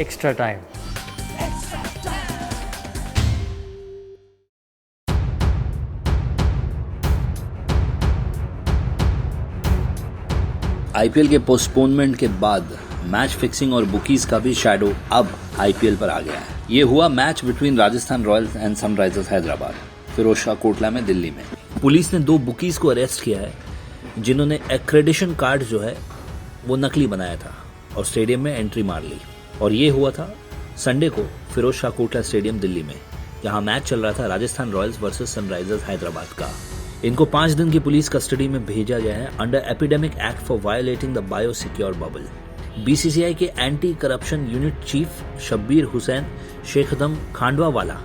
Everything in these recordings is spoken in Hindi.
extra time. आईपीएल के पोस्टपोनमेंट के बाद मैच फिक्सिंग और बुकीज का भी शैडो अब आईपीएल पर आ गया है। ये हुआ match between Rajasthan Royals and Sunrisers Hyderabad Firozshah Kotla में दिल्ली में। पुलिस ने 2 बुकीज को अरेस्ट किया है जिन्होंने एक्रेडिशन कार्ड जो है वो नकली बनाया था और स्टेडियम में एंट्री मार ली। और ये हुआ था संडे को फिरोजशाह कोटला स्टेडियम दिल्ली में, जहां मैच चल रहा था Rajasthan Royals versus Sunrisers Hyderabad का। इनको 5 दिन की पुलिस कस्टडी में भेजा गया है under epidemic act for violating the bio secure bubble. BCCI के anti corruption unit chief Shabbir Hussain Shekhadam Khandwawala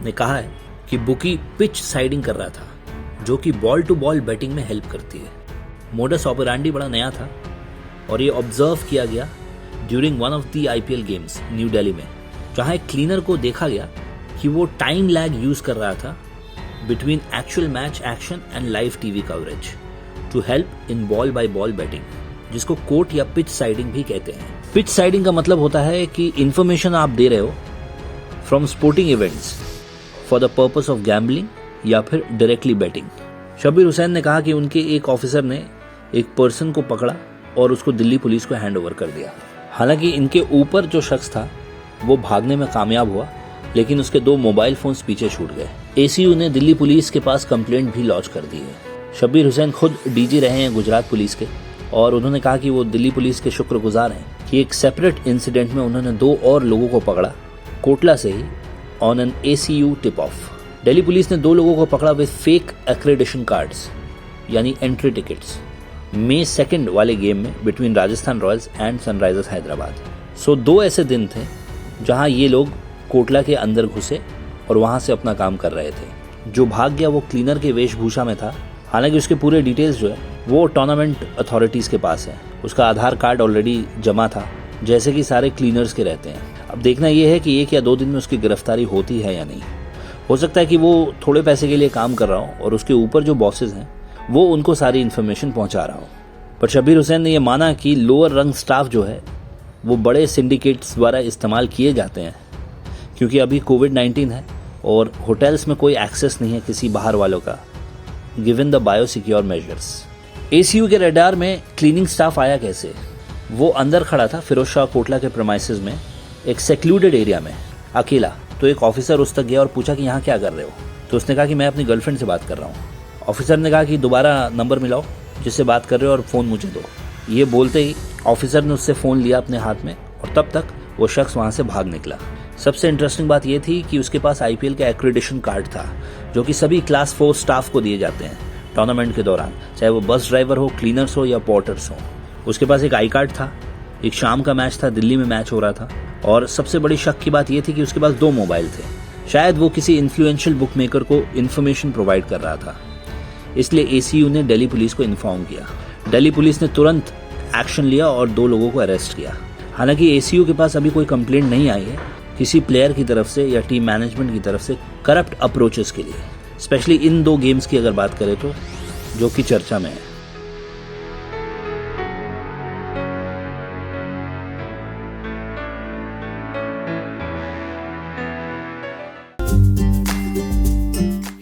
ने कहा है कि बुकी पिच साइडिंग कर रहा था, जो कि बॉल टू बॉल बैटिंग में हेल्प करती है। मोडस ऑपरेंडी बड़ा नया था और ये ऑब्जर्व किया गया during one of the IPL games new Delhi में, जहां एक क्लीनर को देखा गया कि वो टाइम लैग यूज कर रहा था between actual match action and live TV coverage to help in ball by ball batting, जिसको कोर्ट या पिच साइडिंग भी कहते हैं। पिच साइडिंग का मतलब होता है कि इंफॉर्मेशन आप दे रहे हो from sporting events for the purpose of gambling या फिर डायरेक्टली बैटिंग। शब्बीर हुसैन ने कहा कि उनके एक ऑफिसर ने एक पर्सन को पकड़ा और उसको दिल्ली पुलिस को हैंड ओवर कर दिया। हालांकि इनके ऊपर जो शख्स था वो भागने में कामयाब हुआ, लेकिन उसके 2 मोबाइल फोन्स पीछे छूट गए। एसीयू ने दिल्ली पुलिस के पास कंप्लेंट भी लॉन्च कर दी है। शब्बीर हुसैन खुद डीजी रहे हैं गुजरात पुलिस के और उन्होंने कहा कि वो दिल्ली पुलिस के शुक्रगुजार हैं कि एक सेपरेट इंसिडेंट में उन्होंने 2 और लोगों को पकड़ा कोटला से ही on an ACU tip off. Delhi police ने 2 लोगों को पकड़ा विद फेक एक्रेडिशन कार्ड्स यानी एंट्री टिकट्स मई 2 वाले गेम में between Rajasthan Royals and Sunrisers Hyderabad. So 2 ऐसे दिन थे जहां ये लोग कोटला के अंदर घुसे और वहां से अपना काम कर रहे थे। जो भाग गया वो क्लीनर के वेशभूषा में था। हालांकि उसके पूरे डिटेल्स जो है वो टूर्नामेंट अथॉरिटीज के पास है। उसका आधार कार्ड ऑलरेडी जमा था, जैसे कि सारे क्लीनर्स के रहते हैं। अब देखना यह है कि 1 या 2 दिन में उसकी गिरफ्तारी होती है या नहीं। हो सकता है कि वो थोड़े पैसे के लिए काम कर रहा हो और उसके ऊपर जो बॉसेस हैं वो उनको सारी इन्फॉर्मेशन पहुंचा रहा हो। पर शब्बीर हुसैन ने यह माना कि लोअर रंग स्टाफ जो है वो बड़े सिंडिकेट्स द्वारा इस्तेमाल किए जाते हैं, क्योंकि अभी कोविड-19 है और होटल्स में कोई एक्सेस नहीं है किसी बाहर वालों का, given the bio secure measures. ACU के रडार में क्लीनिंग स्टाफ आया कैसे? वो अंदर खड़ा था फिरोजशाह कोटला के प्रेमाइसेस में, एक सेक्लूडेड एरिया में अकेला। तो एक ऑफिसर उस तक गया और पूछा कि यहाँ क्या कर रहे हो? तो उसने कहा कि मैं अपनी गर्लफ्रेंड से बात कर रहा हूँ। ऑफिसर ने कहा कि दोबारा नंबर मिलाओ जिससे बात कर रहे हो और फ़ोन मुझे दो। ये बोलते ही ऑफिसर ने उससे फ़ोन लिया अपने हाथ में और तब तक वो शख्स वहाँ से भाग निकला। सबसे इंटरेस्टिंग बात यह थी कि उसके पास आईपीएल का एक्रेडिशन कार्ड था, जो कि सभी क्लास 4 स्टाफ को दिए जाते हैं टूर्नामेंट के दौरान, चाहे वो बस ड्राइवर हो, क्लीनर्स हो या पोर्टर्स हो। उसके पास एक आई कार्ड था। एक शाम का मैच था, दिल्ली में मैच हो रहा था और सबसे बड़ी शक की बात यह थी कि उसके पास 2 मोबाइल थे। शायद वो किसी इन्फ्लुएंशियल बुक मेकर को इन्फॉर्मेशन प्रोवाइड कर रहा था, इसलिए एसीयू ने दिल्ली पुलिस को इन्फॉर्म किया। दिल्ली पुलिस ने तुरंत एक्शन लिया और 2 लोगों को अरेस्ट किया। हालांकि एसीयू के पास अभी कोई कंप्लेंट नहीं आई है किसी प्लेयर की तरफ से या टीम मैनेजमेंट की तरफ से करप्ट अप्रोचेस के लिए, स्पेशली इन 2 गेम्स की अगर बात करें तो, जो कि चर्चा में है।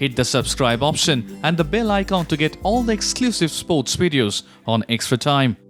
Hit the subscribe option and the bell icon to get all the exclusive sports videos on Extra Time.